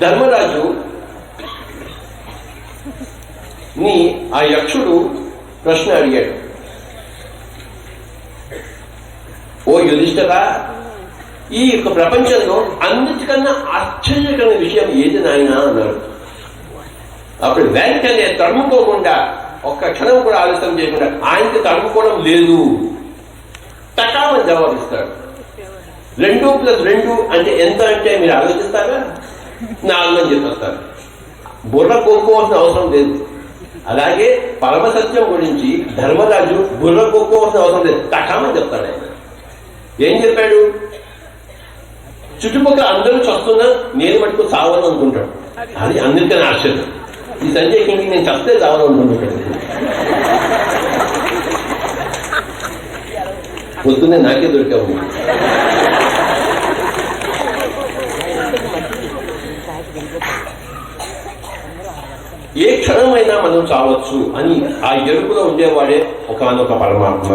ధర్మరాజు ని ఆ యక్షుడు ప్రశ్న అడిగాడు. ఓ యుధిష్ఠిరా, ఈ యొక్క ప్రపంచంలో అన్నిటికన్నా ఆశ్చర్యకరమైన విషయం ఏది నాయనా అన్నాడు. అప్పుడు వెంటనే తడుముకోకుండా, ఒక్క క్షణం కూడా ఆలస్యం చేయకుండా, ఆయనకి తడుముకోవడం లేదు, తకామని జవాబిస్తాడు. 2+2 అంటే ఎంత అంటే మీరు ఆలోచిస్తారా? 4 అని చెప్పేస్తారు. బుర్ర కోరుకోవాల్సిన అవసరం లేదు. అలాగే పరమసత్యం గురించి ధర్మరాజు బుర్ర కోరుకోవాల్సిన అవసరం లేదు, తకామని చెప్తాడు. ఆయన ఏం చెప్పాడు? చుట్టుపక్కల అందరూ చస్తున్నా నేను మటుకు చావను అనుకుంటాడు. అది అందరికీ ఆశ్చర్యం. ఈ సంజయ్కి నేను చస్తే చావను అనుకుంటున్నాడు. పొద్దున్నే నాకే దొరికావు. ఏ క్షణమైనా మనం చావచ్చు అని ఆ ఎరుపులో ఉండేవాడే ఒకనొక పరమాత్మ.